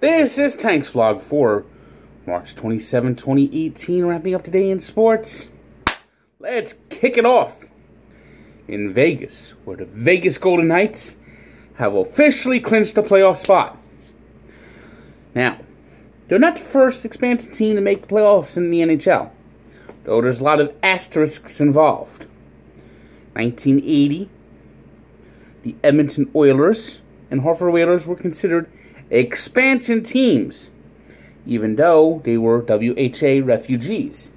This is Tanks Vlog for March 27, 2018, wrapping up today in sports. Let's kick it off in Vegas, where the Vegas Golden Knights have officially clinched a playoff spot. Now, they're not the first expansion team to make the playoffs in the NHL, though there's a lot of asterisks involved. 1980, the Edmonton Oilers and Hartford Whalers were considered expansion teams, even though they were WHA refugees,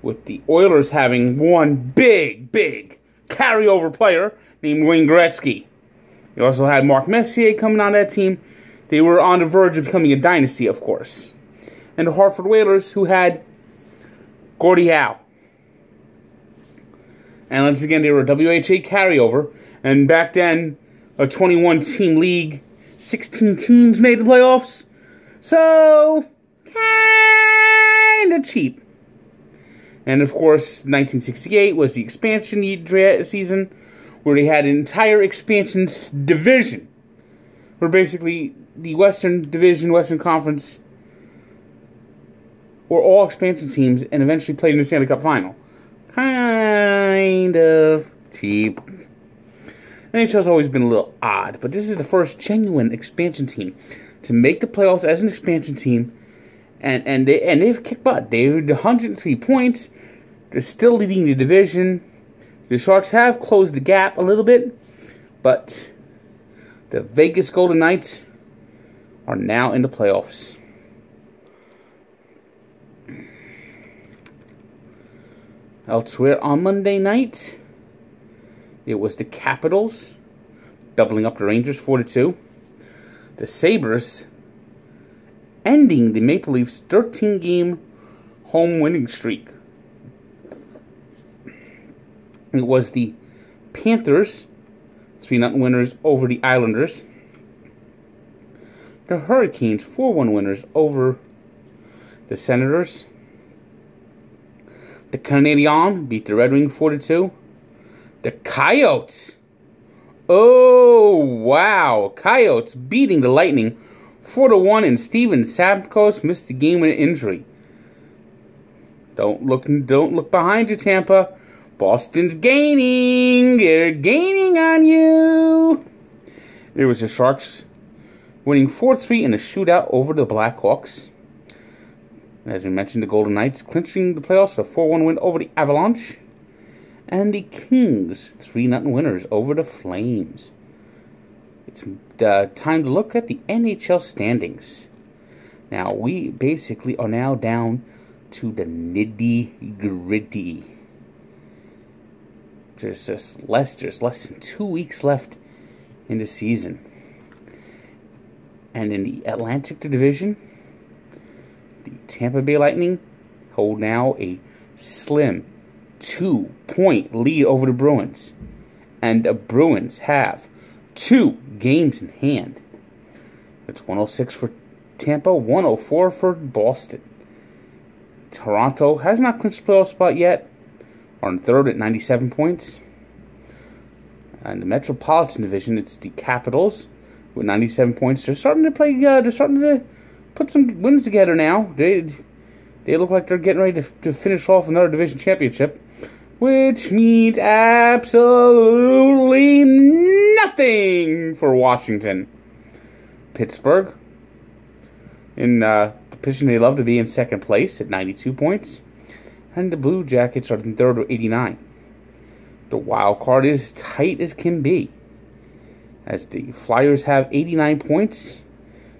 with the Oilers having one big carryover player named Wayne Gretzky. You also had Mark Messier coming on that team. They were on the verge of becoming a dynasty, of course. And the Hartford Whalers, who had Gordie Howe. And once again, they were a WHA carryover. And back then, a 21-team league, 16 teams made the playoffs. So, kind of cheap. And of course, 1968 was the expansion season, where they had an entire expansion division. Where basically, the Western Division, Western Conference, were all expansion teams and eventually played in the Stanley Cup Final. Kind of cheap. NHL's always been a little odd, but this is the first genuine expansion team to make the playoffs as an expansion team, and they've kicked butt. They've 103 points. They're still leading the division. The Sharks have closed the gap a little bit, but the Vegas Golden Knights are now in the playoffs. Elsewhere on Monday night, it was the Capitals doubling up the Rangers 4-2. The Sabres ending the Maple Leafs' 13-game home winning streak. It was the Panthers 3-0 winners over the Islanders. The Hurricanes 4-1 winners over the Senators. The Canadiens beat the Red Wings 4-2. The Coyotes. Oh, wow. Coyotes beating the Lightning 4-1, and Steven Stamkos missed the game with an injury. Don't look behind you, Tampa. Boston's gaining. They're gaining on you. It was the Sharks winning 4-3 in a shootout over the Blackhawks. As we mentioned, the Golden Knights clinching the playoffs with a 4-1 win over the Avalanche. And the Kings 3-0 winners over the Flames. It's time to look at the NHL standings. Now, we basically are now down to the nitty-gritty. There's less than 2 weeks left in the season. And in the Atlantic Division, the Tampa Bay Lightning hold now a slim 2-point lead over the Bruins. And the Bruins have 2 games in hand. It's 106 for Tampa, 104 for Boston. Toronto has not clinched the playoff spot yet, are in third at 97 points. And the Metropolitan Division, it's the Capitals with 97 points. They're starting to play. They're starting to put some wins together now. They look like they're getting ready to finish off another division championship, which means absolutely nothing for Washington. Pittsburgh, in the position they love to be, in second place at 92 points. And the Blue Jackets are in third with 89. The wild card is tight as can be, as the Flyers have 89 points.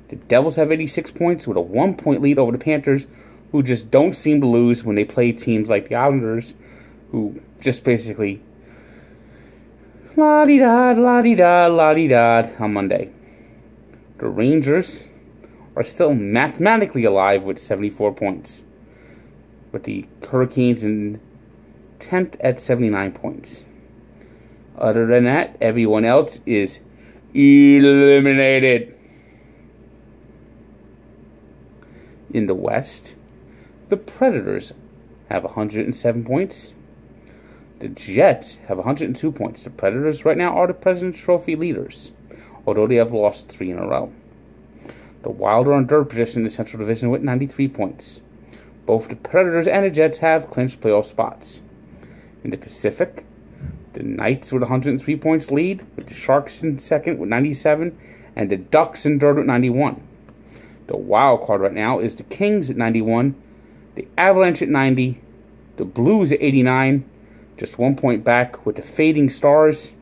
The Devils have 86 points with a 1-point lead over the Panthers, who just don't seem to lose when they play teams like the Islanders, who just basically la-di-da, la-di-da, la-di-da on Monday. The Rangers are still mathematically alive with 74 points, with the Hurricanes in 10th at 79 points. Other than that, everyone else is eliminated. In the West, the Predators have 107 points. The Jets have 102 points. The Predators right now are the President's Trophy leaders, although they have lost 3 in a row. The Wild are on third position in the Central Division with 93 points. Both the Predators and the Jets have clinched playoff spots. In the Pacific, the Knights with 103 points lead, with the Sharks in second with 97, and the Ducks in third with 91. The wild card right now is the Kings at 91, the Avalanche at 90, the Blues at 89, just 1 point back with the Fading Stars.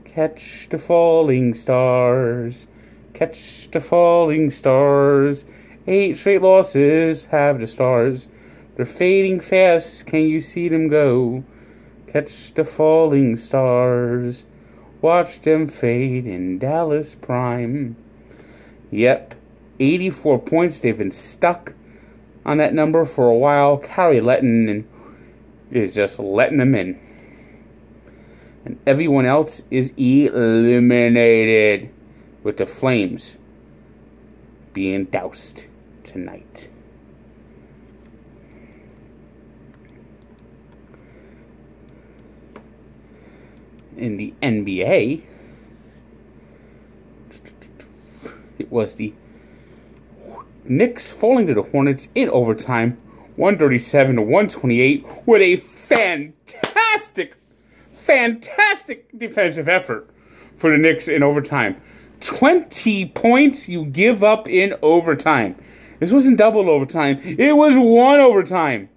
Catch the falling stars, catch the falling stars. 8 straight losses have the Stars. They're fading fast, can you see them go? Catch the falling stars, watch them fade in Dallas Prime. Yep, 84 points. They've been stuck on that number for a while. Kari Lehtonen is just letting them in. And everyone else is eliminated, with the Flames being doused tonight. In the NBA, it was the Knicks falling to the Hornets in overtime, 137-128, with a fantastic defensive effort for the Knicks in overtime. 20 points you give up in overtime. This wasn't double overtime. It was 1 overtime.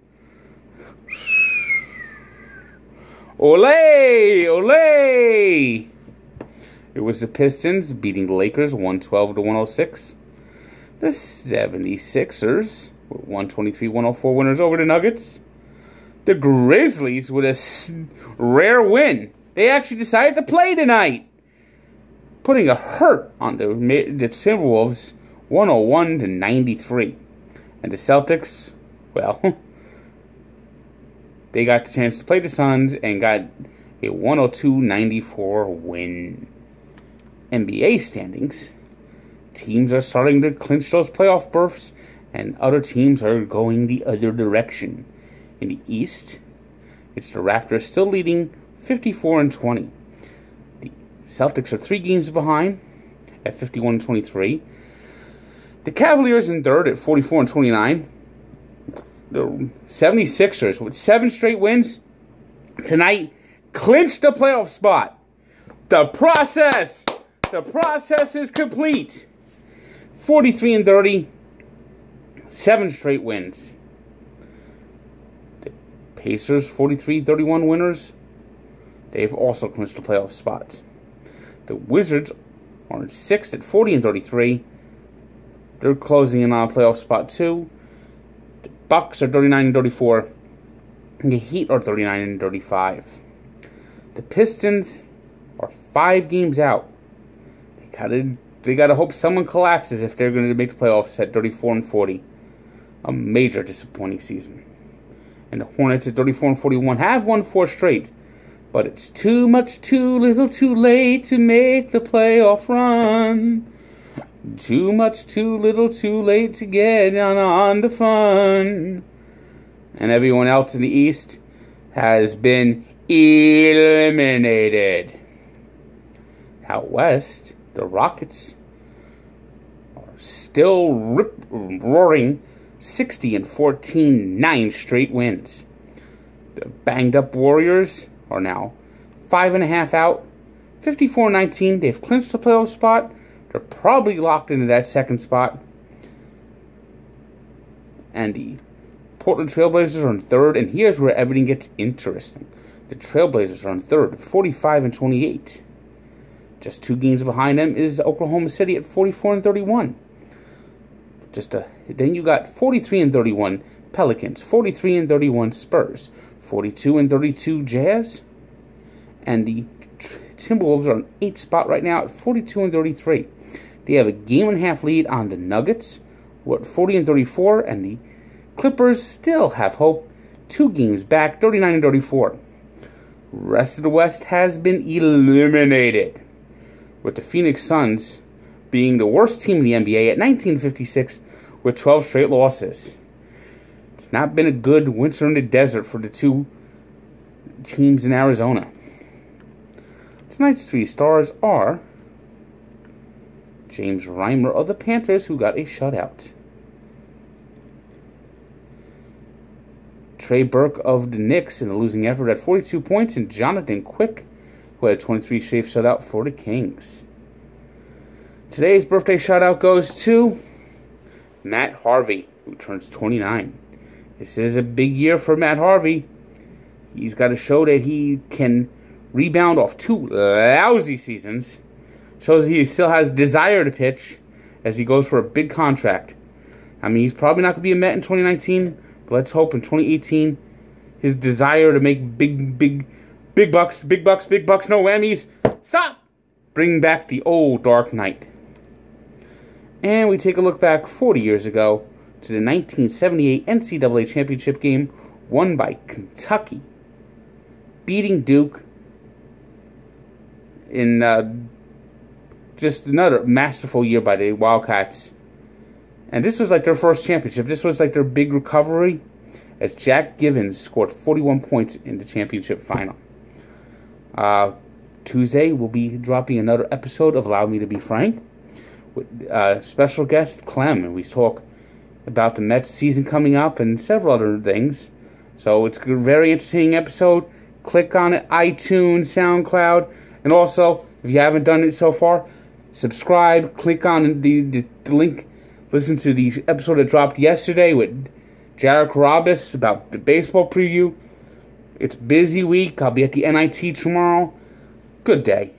Olé! Olé! It was the Pistons beating the Lakers 112-106. The 76ers with 123-104 winners over the Nuggets. The Grizzlies with a rare win. They actually decided to play tonight, putting a hurt on the Timberwolves 101-93. And the Celtics, well, they got the chance to play the Suns and got a 102-94 win. NBA standings. Teams are starting to clinch those playoff berths, and other teams are going the other direction. In the East, it's the Raptors still leading 54-20. The Celtics are 3 games behind at 51-23. The Cavaliers in third at 44-29. The 76ers with 7 straight wins tonight clinched the playoff spot. The process is complete. 43-30, 7 straight wins. The Pacers 43-31 winners. They've also clinched the playoff spots. The Wizards are in 6th at 40-33. They're closing in on a playoff spot too. The Bucks are 39-34. And the Heat are 39-35. The Pistons are 5 games out. They gotta hope someone collapses if they're going to make the playoffs at 34-40. A major disappointing season. And the Hornets at 34-41 have won 4 straight. But it's too much, too little, too late to make the playoff run. Too much, too little, too late to get on the fun. And everyone else in the East has been eliminated. Out West, the Rockets are still roaring 60-14, 9 straight wins. The banged-up Warriors are now 5.5 out, 54-19. They've clinched the playoff spot. They're probably locked into that second spot. And the Portland Trailblazers are in third, and here's where everything gets interesting. The Trailblazers are in third, 45-28. Just 2 games behind them is Oklahoma City at 44-31. Then you got 43-31 Pelicans, 43-31 Spurs, 42-32 Jazz, and the Timberwolves are on 8th spot right now at 42-33. They have a 1.5 game lead on the Nuggets, who are at 40-34, and the Clippers still have hope, 2 games back, 39-34. Rest of the West has been eliminated, with the Phoenix Suns being the worst team in the NBA at 1956 with 12 straight losses. It's not been a good winter in the desert for the 2 teams in Arizona. Tonight's 3 stars are James Reimer of the Panthers, who got a shutout. Trey Burke of the Knicks in a losing effort at 42 points, and Jonathan Quick, who had a 23 straight shutout for the Kings. Today's birthday shutout goes to Matt Harvey, who turns 29. This is a big year for Matt Harvey. He's got to show that he can rebound off 2 lousy seasons. Shows he still has desire to pitch as he goes for a big contract. I mean, he's probably not going to be a Met in 2019, but let's hope in 2018 his desire to make big bucks, no whammies. Stop! Bring back the old Dark Knight. And we take a look back 40 years ago to the 1978 NCAA championship game won by Kentucky, beating Duke in just another masterful year by the Wildcats. And this was like their first championship. This was like their big recovery as Jack Givens scored 41 points in the championship final. Tuesday, we'll be dropping another episode of Allow Me to Be Frank with special guest Clem, and we talk about the Mets season coming up and several other things. So it's a very entertaining episode. Click on it, iTunes, SoundCloud, and also, if you haven't done it so far, subscribe, click on the link, listen to the episode that dropped yesterday with Jarek Carabas about the baseball preview. It's a busy week. I'll be at the NIT tomorrow. Good day.